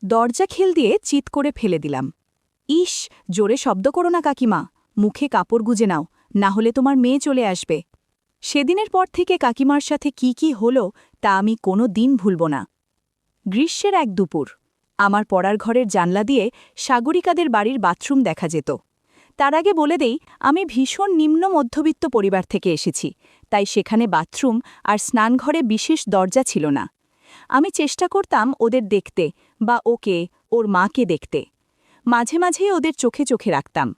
দরজা খিল দিয়ে চিৎ করে ফেলে দিলাম। ইস, জোরে শব্দ করো না কাকিমা, মুখে কাপড় গুজে নাও, না হলে তোমার মেয়ে চলে আসবে। সেদিনের পর থেকে কাকিমার সাথে কি হলো তা আমি কোনো দিন ভুলব না। গ্রীষ্মের এক দুপুর আমার পড়ার ঘরের জানলা দিয়ে সাগরিকাদের বাড়ির বাথরুম দেখা যেত। তার আগে বলে দেই, আমি ভীষণ নিম্ন মধ্যবিত্ত পরিবার থেকে এসেছি, তাই সেখানে বাথরুম আর স্নানঘরে বিশেষ দরজা ছিল না। আমি চেষ্টা করতাম ওদের দেখতে বা ওকে, ওর মাকে দেখতে। মাঝে মাঝেই ওদের চোখে চোখে রাখতাম।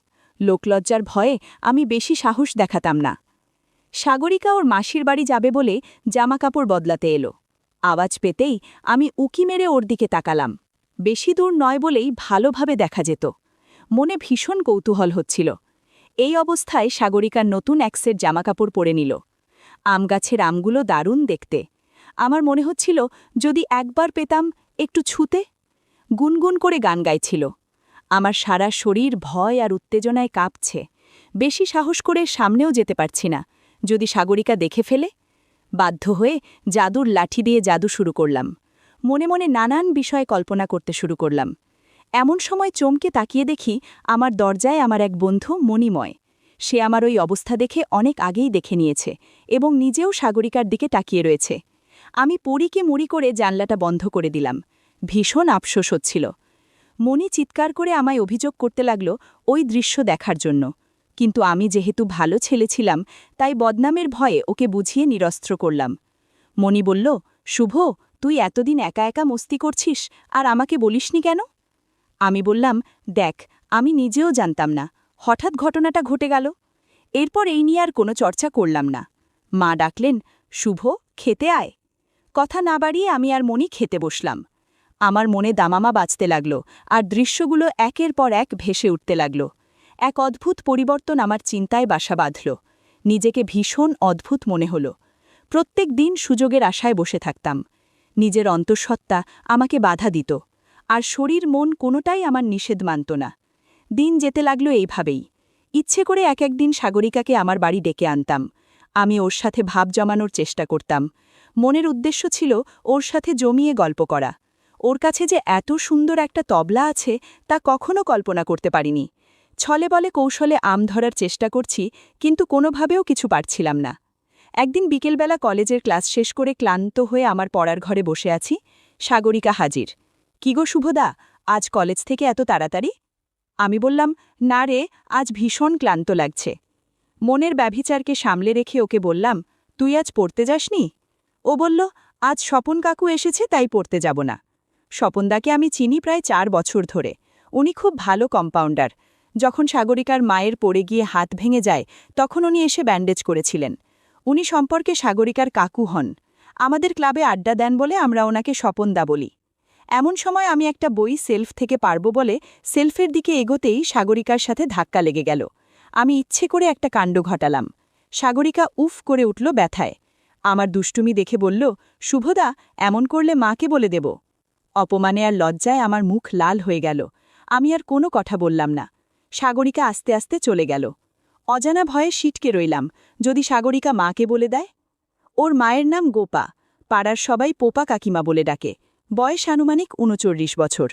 লোকলজ্জার ভয়ে আমি বেশি সাহস দেখাতাম না। সাগরিকা ওর মাসির বাড়ি যাবে বলে জামাকাপড় বদলাতে এলো। আওয়াজ পেতেই আমি উকি মেরে ওর দিকে তাকালাম। বেশি দূর নয় বলেই ভালোভাবে দেখা যেত। মনে ভীষণ কৌতূহল হচ্ছিল। এই অবস্থায় সাগরিকার নতুন এক সেট জামাকাপড় পরে নিল। আমগাছের আমগুলো দারুণ দেখতে। আমার মনে হচ্ছিল যদি একবার পেতাম একটু ছুতে। গুনগুন করে গান গাইছিল। আমার সারা শরীর ভয় আর উত্তেজনায় কাঁপছে। বেশি সাহস করে সামনেও যেতে পারছি না, যদি সাগরিকা দেখে ফেলে। বাধ্য হয়ে জাদুর লাঠি দিয়ে জাদু শুরু করলাম। মনে মনে নানান বিষয় কল্পনা করতে শুরু করলাম। এমন সময় চমকে তাকিয়ে দেখি আমার দরজায় আমার এক বন্ধু মণিময়। সে আমার ওই অবস্থা দেখে অনেক আগেই দেখে নিয়েছে এবং নিজেও সাগরিকার দিকে তাকিয়ে রয়েছে। আমি পড়িকে মুড়ি করে জানলাটা বন্ধ করে দিলাম। ভীষণ আফসোস হচ্ছিল। মণি চিৎকার করে আমায় অভিযোগ করতে লাগল ওই দৃশ্য দেখার জন্য, কিন্তু আমি যেহেতু ভালো ছেলে ছিলাম তাই বদনামের ভয়ে ওকে বুঝিয়ে নিরস্ত্র করলাম। মণি বলল, শুভ, তুই এতদিন একা একা মস্তি করছিস আর আমাকে বলিসনি কেন? আমি বললাম, দেখ, আমি নিজেও জানতাম না, হঠাৎ ঘটনাটা ঘটে গেল। এরপর এই নিয়ে আর কোনো চর্চা করলাম না। মা ডাকলেন, শুভ, খেতে আয়। কথা না বাড়িয়ে আমি আর মণি খেতে বসলাম। আমার মনে দামামা বাজতে লাগল আর দৃশ্যগুলো একের পর এক ভেসে উঠতে লাগল। এক অদ্ভুত পরিবর্তন আমার চিন্তায় বাসা বাঁধল। নিজেকে ভীষণ অদ্ভুত মনে হল। প্রত্যেক দিন সুযোগের আশায় বসে থাকতাম। নিজের অন্তঃসত্ত্বা আমাকে বাধা দিত, আর শরীর মন কোনোটাই আমার নিষেধ মানত না। দিন যেতে লাগল এইভাবেই। ইচ্ছে করে এক একদিন সাগরিকাকে আমার বাড়ি ডেকে আনতাম। আমি ওর সাথে ভাব জমানোর চেষ্টা করতাম। মনের উদ্দেশ্য ছিল ওর সাথে জমিয়ে গল্প করা। ওর কাছে যে এত সুন্দর একটা তবলা আছে তা কখনো কল্পনা করতে পারিনি। ছলে বলে কৌশলে আম ধরার চেষ্টা করছি, কিন্তু কোনোভাবেও কিছু পারছিলাম না। একদিন বিকেলবেলা কলেজের ক্লাস শেষ করে ক্লান্ত হয়ে আমার পড়ার ঘরে বসে আছি। সাগরিকা হাজির। কি গো শুভদা, আজ কলেজ থেকে এত তাড়াতাড়ি? আমি বললাম, না রে, আজ ভীষণ ক্লান্ত লাগছে। মনের ব্যভিচারকে সামলে রেখে ওকে বললাম, তুই আজ পড়তে যাসনি? ও বলল, আজ স্বপন কাকু এসেছে তাই পড়তে যাব না। স্বপনদাকে আমি চিনি প্রায় 4 বছর ধরে। উনি খুব ভালো কম্পাউন্ডার। যখন সাগরিকার মায়ের পড়ে গিয়ে হাত ভেঙে যায় তখন উনি এসে ব্যান্ডেজ করেছিলেন। উনি সম্পর্কে সাগরিকার কাকু হন। আমাদের ক্লাবে আড্ডা দেন বলে আমরা ওনাকে স্বপনদা বলি। এমন সময় আমি একটা বই সেলফ থেকে পারব বলে সেলফের দিকে এগোতেই সাগরিকার সাথে ধাক্কা লেগে গেল। আমি ইচ্ছে করে একটা কাণ্ড ঘটালাম। সাগরিকা উফ করে উঠল ব্যথায়। আমার দুষ্টুমি দেখে বলল, শুভদা, এমন করলে মাকে বলে দেব। অপমানে আর লজ্জায় আমার মুখ লাল হয়ে গেল। আমি আর কোনো কথা বললাম না। সাগরিকা আস্তে আস্তে চলে গেল। অজানা ভয়ে সিটকে রইলাম, যদি সাগরিকা মাকে বলে দেয়। ওর মায়ের নাম গোপা। পাড়ার সবাই পোপা কাকিমা বলে ডাকে। বয়স আনুমানিক ৩৯ বছর।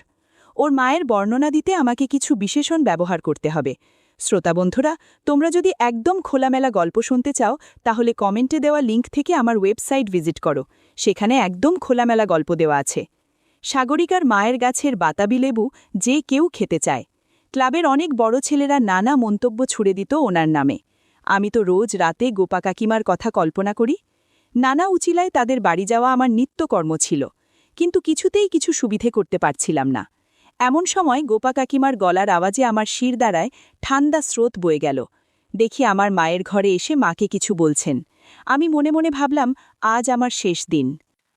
ওর মায়ের বর্ণনা দিতে আমাকে কিছু বিশেষণ ব্যবহার করতে হবে। শ্রোতাবন্ধুরা, তোমরা যদি একদম খোলামেলা গল্প শুনতে চাও তাহলে কমেন্টে দেওয়া লিঙ্ক থেকে আমার ওয়েবসাইট ভিজিট করো। সেখানে একদম খোলামেলা গল্প দেওয়া আছে। সাগরিকার মায়ের গাছের বাতাবি লেবু যে কেউ খেতে চায়। ক্লাবের অনেক বড় ছেলেরা নানা মন্তব্য ছুড়ে দিত ওনার নামে। আমি তো রোজ রাতে গোপা কাকিমার কথা কল্পনা করি। নানা উচিলায় তাদের বাড়ি যাওয়া আমার নিত্যকর্ম ছিল, কিন্তু কিছুতেই কিছু সুবিধে করতে পারছিলাম না। এমন সময় গোপা কাকিমার গলার আওয়াজে আমার শির দ্বারায় ঠান্ডা স্রোত বয়ে গেল। দেখি আমার মায়ের ঘরে এসে মাকে কিছু বলছেন। আমি মনে মনে ভাবলাম, আজ আমার শেষ দিন।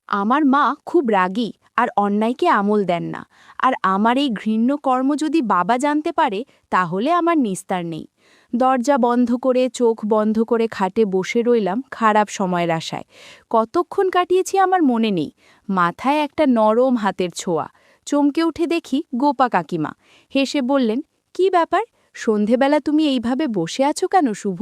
আমার মা খুব রাগী আর অন্যায়কে আমল দেন না, আর আমার এই ঘৃণ্য কর্ম যদি বাবা জানতে পারে তাহলে আমার নিস্তার নেই। দরজা বন্ধ করে চোখ বন্ধ করে খাটে বসে রইলাম খারাপ সময়ের আশায়। কতক্ষণ কাটিয়েছি আমার মনে নেই। মাথায় একটা নরম হাতের ছোঁয়া। চমকে উঠে দেখি গোপা কাকিমা। হেসে বললেন, কি ব্যাপার, সন্ধেবেলা তুমি এইভাবে বসে আছো কেন শুভ?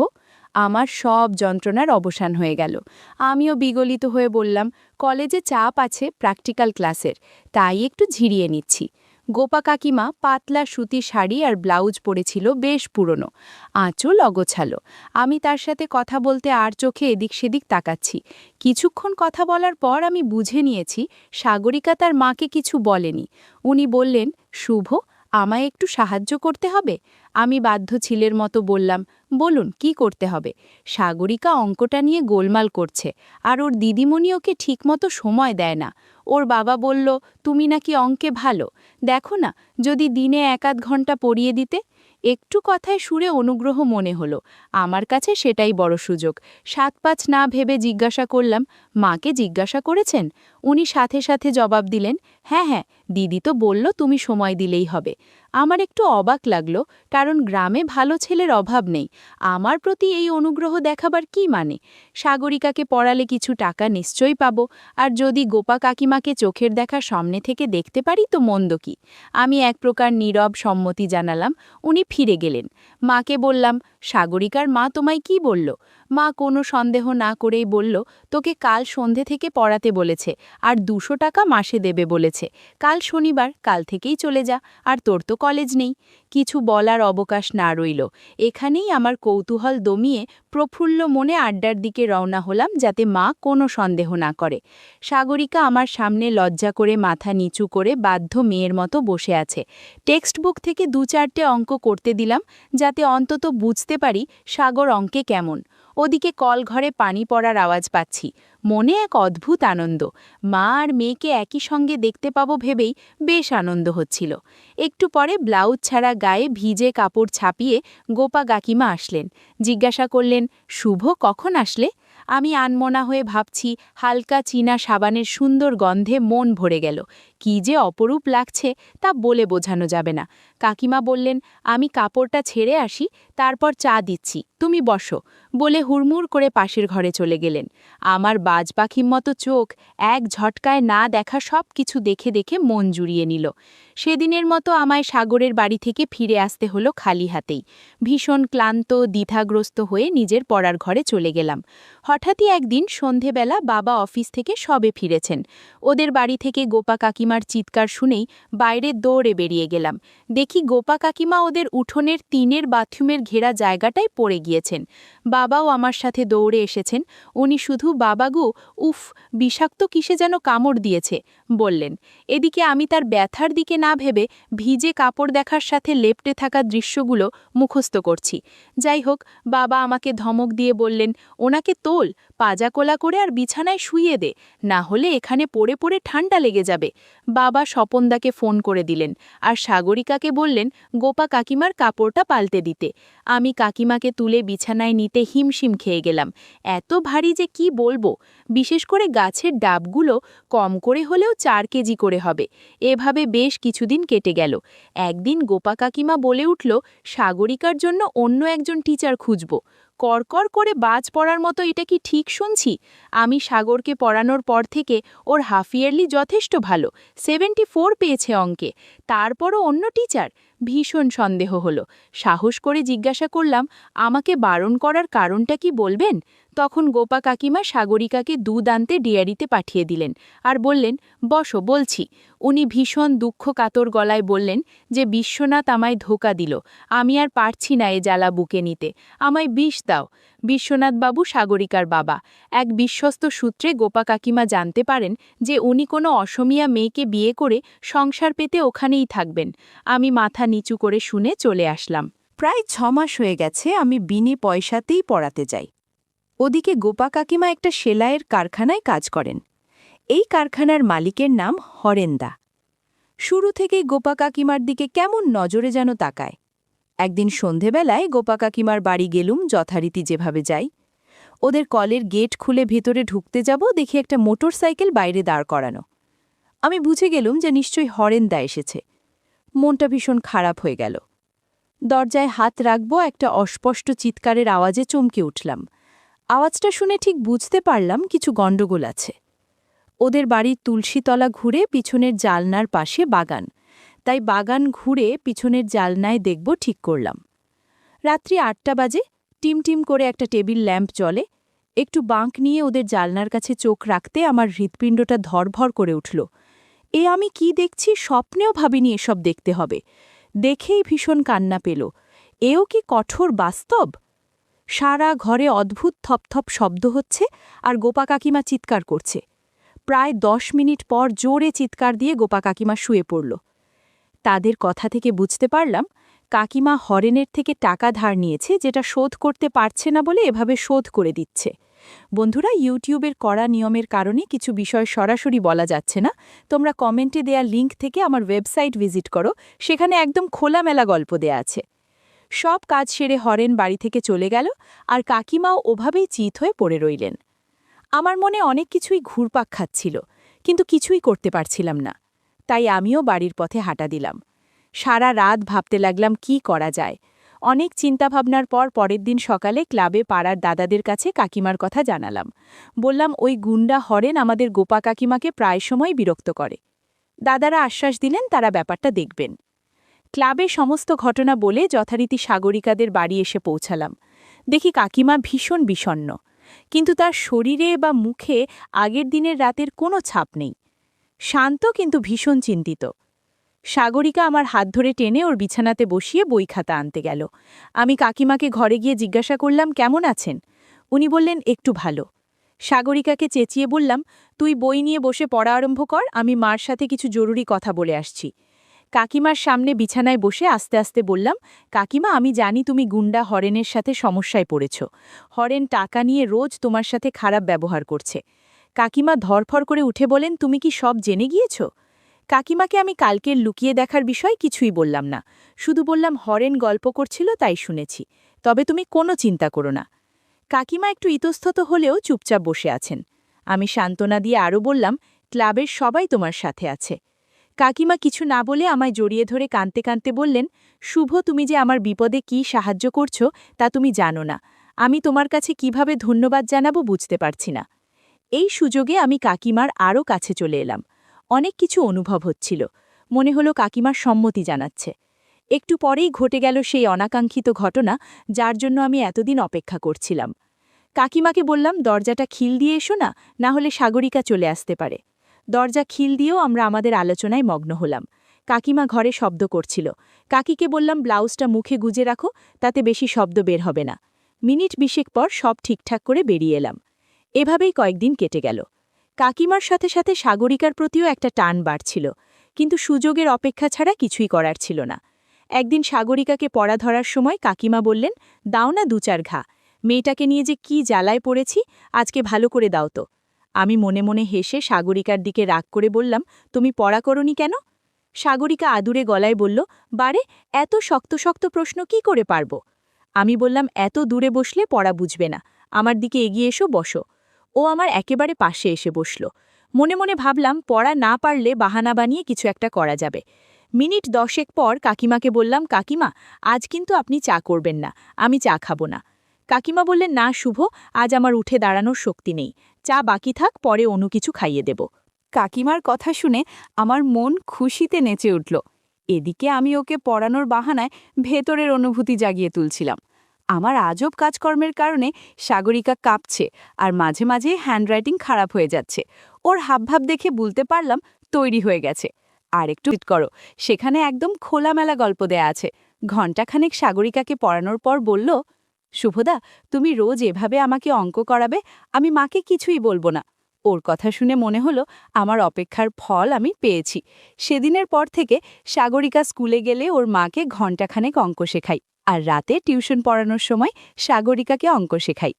আমার সব যন্ত্রণার অবসান হয়ে গেল। আমিও বিগলিত হয়ে বললাম, কলেজে চাপ আছে প্র্যাকটিক্যাল ক্লাসের, তাই একটু ঝিরিয়ে নিচ্ছি। গোপা কাকিমা পাতলা সুতির শাড়ি আর ব্লাউজ পরেছিল, বেশ পুরনো, আঁচল অগোছালো। আমি তার সাথে কথা বলতে আর চোখে এদিক সেদিক তাকাচ্ছি। কিছুক্ষণ কথা বলার পর আমি বুঝে নিয়েছি সাগরিকা তার মাকে কিছু বলেনি। উনি বললেন, শুভ, আমায় একটু সাহায্য করতে হবে। আমি বাধ্য ছেলের মতো বললাম, বলুন কি করতে হবে। সাগরিকা অঙ্কটা নিয়ে গোলমাল করছে, আর ওর দিদিমণি ওকে ঠিকমতো সময় দেয় না। ওর বাবা বলল, তুমি নাকি অঙ্কে ভালো, দেখো না যদি দিনে 1-8 ঘন্টা পড়িয়ে দিতে। একটু কথায় সুরে অনুগ্রহ মনে হলো, আমার কাছে সেটাই বড় সুযোগ। 7-5 না ভেবে জিজ্ঞাসা করলাম, মাকে জিজ্ঞাসা করেছেন? উনি সাথে সাথে জবাব দিলেন, হ্যাঁ হ্যাঁ, দিদি তো বলল তুমি সময় দিলেই হবে। আমার একটু অবাক লাগলো, কারণ গ্রামে ভালো ছেলের অভাব নেই। আমার প্রতি এই অনুগ্রহ দেখাবার কি মানে? সাগরিকাকে পড়ালে কিছু টাকা নিশ্চয়ই পাবো, আর যদি গোপা কাকিমাকে চোখের দেখা সামনে থেকে দেখতে পারি তো মন্দ কি। আমি এক প্রকার নীরব সম্মতি জানালাম। উনি ফিরে গেলেন। মাকে বললাম, সাগরিকার মা তোমায় কি বলল? মা কোনো সন্দেহ না করেই বলল, তোকে কাল সন্ধে থেকে পড়াতে বলেছে, আর 200 টাকা মাসে দেবে বলেছে। কাল শনিবার, কাল থেকেই চলে যা, আর তোর তো কলেজ নেই। কিছু বলার অবকাশ না রইল। এখানেই আমার কৌতূহল দমিয়ে প্রফুল্ল মনে আড্ডার দিকে রওনা হলাম, যাতে মা কোনো সন্দেহ না করে। সাগরিকা আমার সামনে লজ্জা করে মাথা নিচু করে বাধ্য মেয়ের মতো বসে আছে। টেক্সট বুক থেকে 2-4টে অঙ্ক করতে দিলাম, যাতে অন্তত বুঝতে পারি সাগর অঙ্কে কেমন। ওদিকে কলঘরে পানি পড়ার আওয়াজ পাচ্ছি। মনে এক অদ্ভুত আনন্দ। মা আর মেয়েকে একই সঙ্গে দেখতে পাবো ভেবেই বেশ আনন্দ হচ্ছিল। একটু পরে ব্লাউজ ছাড়া গায়ে ভিজে কাপড় ছাপিয়ে গোপা কাকিমা আসলেন। জিজ্ঞাসা করলেন, শুভ, কখন আসলে? আমি আনমনা হয়ে ভাবছি, হালকা চীনা সাবানের সুন্দর গন্ধে মন ভরে গেল। কি যে অপরূপ লাগছে তা বলে বোঝানো যাবে না। কাকিমা বললেন, আমি কাপড়টা ছেড়ে আসি, তারপর চা দিচ্ছি, তুমি বসো, বলে হুড়মুড় করে পাশের ঘরে চলে গেলেন। আমার বাজ পাখির মতো চোখ এক ঝটকায় না দেখা সব কিছু দেখে দেখে মন জুড়িয়ে নিল। সেদিনের মতো আমায় সাগরের বাড়ি থেকে ফিরে আসতে হলো খালি হাতেই। ভীষণ ক্লান্ত, দ্বিধাগ্রস্ত হয়ে নিজের পড়ার ঘরে চলে গেলাম। হঠাৎই একদিন সন্ধেবেলা বাবা অফিস থেকে সবে ফিরেছেন। ওদের বাড়ি থেকে গোপা কাকিমার চিৎকার শুনেই বাইরে দৌড়ে বেরিয়ে গেলাম। দেখি গোপা কাকিমা ওদের উঠোনের টিনের বাথরুমের ঘেরা জায়গাটায় পড়ে গিয়েছেন। বাবাও আমার সাথে দৌড়ে এসেছেন। উনি শুধু, বাবাগু, উফ, বিষাক্ত কিসে যেন কামড় দিয়েছে, বললেন। এদিকে আমি তার ব্যথার দিকে না ভেবে ভিজে কাপড় দেখার সাথে লেপ্টে থাকা দৃশ্যগুলো মুখস্থ করছি। যাই হোক, বাবা আমাকে ধমক দিয়ে বললেন, ওনাকে তোল, পাজাকোলা করে আর বিছানায় শুইয়ে দে, না হলে এখানে পড়ে পড়ে ঠান্ডা লেগে যাবে। বাবা স্বপনদাকে ফোন করে দিলেন, আর সাগরিকাকে বললেন গোপা কাকিমার কাপড়টা পাল্টে দিতে। আমি কাকিমাকে তুলে বিছানায় নিতে হিমশিম খেয়ে গেলাম। এত ভারী যে কি বলবো। বিশেষ করে গাছের ডাবগুলো কম করে হলেও 4 কেজি করে হবে। এভাবে বেশ কিছুদিন কেটে গেল। একদিন গোপা কাকিমা বলে উঠল, সাগরিকার জন্য অন্য একজন টিচার খুঁজব। করকর করে বাজ পড়ার মতো এটা কি ঠিক শুনছি? আমি সাগরকে পড়ানোর পর থেকে ওর হাফ ইয়ারলি যথেষ্ট ভালো, 74 পেয়েছে অঙ্কে, তারপরও অন্য টিচার? ভীষণ সন্দেহ হলো। সাহস করে জিজ্ঞাসা করলাম, আমাকে বারণ করার কারণটা কি বলবেন? তখন গোপা কাকিমা সাগরিকাকে দুধ আনতে ডেয়ারিতে পাঠিয়ে দিলেন, আর বললেন, বসো, বলছি। উনি ভীষণ দুঃখ কাতর গলায় বললেন যে বিশ্বনাথ আমায় ধোঁকা দিল, আমি আর পারছি না এ জ্বালা বুকে নিতে, আমায় বিষ দাও। বিশ্বনাথবাবু সাগরিকার বাবা। এক বিশ্বস্ত সূত্রে গোপা কাকিমা জানতে পারেন যে উনি কোনো অসমিয়া মেয়েকে বিয়ে করে সংসার পেতে ওখানেই থাকবেন। আমি মাথা নিচু করে শুনে চলে আসলাম। প্রায় 6 মাস হয়ে গেছে আমি বিনে পয়সাতেই পড়াতে যাই। ওদিকে গোপা কাকিমা একটা সেলাইয়ের কারখানায় কাজ করেন। এই কারখানার মালিকের নাম হরেন্দা। শুরু থেকেই গোপা কাকিমার দিকে কেমন নজরে যেন তাকায়। একদিন সন্ধেবেলায় গোপা কাকিমার বাড়ি গেলুম, যথারীতি যেভাবে যাই। ওদের কলের গেট খুলে ভেতরে ঢুকতে যাব, দেখি একটা মোটর সাইকেল বাইরে দাঁড় করানো। আমি বুঝে গেলুম যে নিশ্চয়ই হরেন্দা এসেছে। মনটা ভীষণ খারাপ হয়ে গেল। দরজায় হাত রাখব, একটা অস্পষ্ট চিৎকারের আওয়াজে চমকে উঠলাম। আওয়াজটা শুনে ঠিক বুঝতে পারলাম কিছু গণ্ডগোল আছে। ওদের বাড়ির তুলসীতলা ঘুরে পিছনের জালনার পাশে বাগান, তাই বাগান ঘুরে পিছনের জালনায় দেখব ঠিক করলাম। রাত্রি 8টা বাজে, টিম করে একটা টেবিল ল্যাম্প জ্বলে। একটু বাঁক নিয়ে ওদের জানলার কাছে চোখ রাখতে আমার হৃৎপিণ্ডটা ধরভর করে উঠল। আমি কি দেখছি, স্বপ্নেও ভাবিনি এসব দেখতে হবে। দেখেই ভীষণ কান্না পেল। এও কি কঠোর বাস্তব? সারা ঘরে অদ্ভুত থপথপ শব্দ হচ্ছে আর গোপা কাকিমা চিৎকার করছে। প্রায় 10 মিনিট পর জোরে চিৎকার দিয়ে গোপা কাকিমা শুয়ে পড়ল। তাদের কথা থেকে বুঝতে পারলাম কাকিমা হরেনের থেকে টাকা ধার নিয়েছে, যেটা শোধ করতে পারছে না বলে এভাবে শোধ করে দিচ্ছে। বন্ধুরা, ইউটিউবের কড়া নিয়মের কারণে কিছু বিষয় সরাসরি বলা যাচ্ছে না। তোমরা কমেন্টে দেয়া লিঙ্ক থেকে আমার ওয়েবসাইট ভিজিট করো, সেখানে একদম খোলামেলা গল্প দেয়া আছে। সব কাজ সেরে হরেন বাড়ি থেকে চলে গেল আর কাকিমাও ওভাবেই চিত হয়ে পড়ে রইলেন। আমার মনে অনেক কিছুই ঘুরপাক খাচ্ছিল, কিন্তু কিছুই করতে পারছিলাম না। তাই আমিও বাড়ির পথে হাঁটা দিলাম। সারা রাত ভাবতে লাগলাম কি করা যায়। অনেক চিন্তাভাবনার পর পরের দিন সকালে ক্লাবে পাড়ার দাদাদের কাছে কাকিমার কথা জানালাম। বললাম, ওই গুন্ডা হরেন আমাদের গোপা কাকিমাকে প্রায় সময় বিরক্ত করে। দাদারা আশ্বাস দিলেন তারা ব্যাপারটা দেখবেন। ক্লাবে সমস্ত ঘটনা বলে যথারীতি সাগরিকাদের বাড়ি এসে পৌঁছালাম। দেখি কাকিমা ভীষণ বিষণ্ণ, কিন্তু তার শরীরে বা মুখে আগের দিনের রাতের কোনো ছাপ নেই। শান্ত কিন্তু ভীষণ চিন্তিত। সাগরিকা আমার হাত ধরে টেনে ওর বিছানাতে বসিয়ে বই খাতা আনতে গেল। আমি কাকিমাকে ঘরে গিয়ে জিজ্ঞাসা করলাম, কেমন আছেন? উনি বললেন, একটু ভালো। সাগরিকাকে চেঁচিয়ে বললাম, তুই বই নিয়ে বসে পড়া আরম্ভ কর, আমি মার সাথে কিছু জরুরি কথা বলে আসছি। কাকিমার সামনে বিছানায় বসে আস্তে আস্তে বললাম, কাকিমা, আমি জানি তুমি গুন্ডা হরেনের সাথে সমস্যায় পড়েছ। হরেন টাকা নিয়ে রোজ তোমার সাথে খারাপ ব্যবহার করছে। কাকিমা ধরফর করে উঠে বলেন, তুমি কি সব জেনে গিয়েছ? কাকিমাকে আমি কালকের লুকিয়ে দেখার বিষয় কিছুই বললাম না, শুধু বললাম হরেন গল্প করছিল তাই শুনেছি, তবে তুমি কোনো চিন্তা করো না। কাকিমা একটু ইতস্তত হলেও চুপচাপ বসে আছেন। আমি সান্ত্বনা দিয়ে আরও বললাম, ক্লাবের সবাই তোমার সাথে আছে। কাকিমা কিছু না বলে আমায় জড়িয়ে ধরে কাঁদতে কাঁদতে বললেন, শুভ, তুমি যে আমার বিপদে কি সাহায্য করছো তা তুমি জানো না। আমি তোমার কাছে কিভাবে ধন্যবাদ জানাবো বুঝতে পারছি না। এই সুযোগে আমি কাকিমার আরও কাছে চলে এলাম। অনেক কিছু অনুভব হচ্ছিল। মনে হলো কাকিমার সম্মতি জানাচ্ছে। একটু পরেই ঘটে গেল সেই অনাকাঙ্ক্ষিত ঘটনা, যার জন্য আমি এতদিন অপেক্ষা করছিলাম। কাকিমাকে বললাম, দরজাটা খিল দিয়ে এসো না, না হলে সাগরিকা চলে আসতে পারে। দরজা খিল দিয়েও আমরা আমাদের আলোচনায় মগ্ন হলাম। কাকিমা ঘরে শব্দ করছিল। কাকিকে বললাম, ব্লাউজটা মুখে গুজে রাখো, তাতে বেশি শব্দ বের হবে না। মিনিট 20 পর সব ঠিকঠাক করে বেরিয়ে এলাম। এভাবেই কয়েকদিন কেটে গেল। কাকিমার সাথে সাথে সাগরিকার প্রতিও একটা টান বাড়ছিল, কিন্তু সুযোগের অপেক্ষা ছাড়া কিছুই করার ছিল না। একদিন সাগরিকাকে পড়া ধরার সময় কাকিমা বললেন, দাও না 2-4 ঘা, মেয়েটাকে নিয়ে যে কি জ্বালায় পড়েছি, আজকে ভালো করে দাও তো। আমি মনে মনে হেসে সাগরিকার দিকে রাগ করে বললাম, তুমি পড়া করনি কেন? সাগরিকা আদুরে গলায় বলল, বারে, এত শক্ত শক্ত প্রশ্ন কি করে পারব? আমি বললাম, এত দূরে বসলে পড়া বুঝবে না, আমার দিকে এগিয়ে এসো, বসো। ও আমার একেবারে পাশে এসে বসল। মনে মনে ভাবলাম, পড়া না পারলে বাহানা বানিয়ে কিছু একটা করা যাবে। মিনিট 10 পর কাকিমাকে বললাম, কাকিমা, আজ কিন্তু আপনি চা করবেন না, আমি চা খাবো না। কাকিমা বললেন, না শুভ, আজ আমার উঠে দাঁড়ানোর শক্তি নেই, চা বাকি থাক, পরে অন্য কিছু খাইয়ে দেব। কাকিমার কথা শুনে আমার মন খুশিতে নেচে উঠল। এদিকে আমি ওকে পড়ানোর বাহানায় ভেতরের অনুভূতি জাগিয়ে তুলছিলাম। আমার আজব কাজকর্মের কারণে সাগরিকা কাঁপছে আর মাঝে মাঝে হ্যান্ডরাইটিং খারাপ হয়ে যাচ্ছে। ওর হাবভাব দেখে বলতে পারলাম তৈরি হয়ে গেছে। আর একটু করো, সেখানে একদম খোলামেলা গল্প দেয়া আছে। ঘণ্টাখানেক সাগরিকাকে পড়ানোর পর বলল, শুভদা, তুমি রোজ এভাবে আমাকে অঙ্ক করাবে, আমি মাকে কিছুই বলবো না। ওর কথা শুনে মনে হলো আমার অপেক্ষার ফল আমি পেয়েছি। সেদিনের পর থেকে সাগরিকা স্কুলে গেলে ওর মাকে ঘণ্টাখানেক অঙ্ক শেখাই, আর রাতে টিউশন পড়ানোর সময় সাগরিকাকে অঙ্ক শেখাই।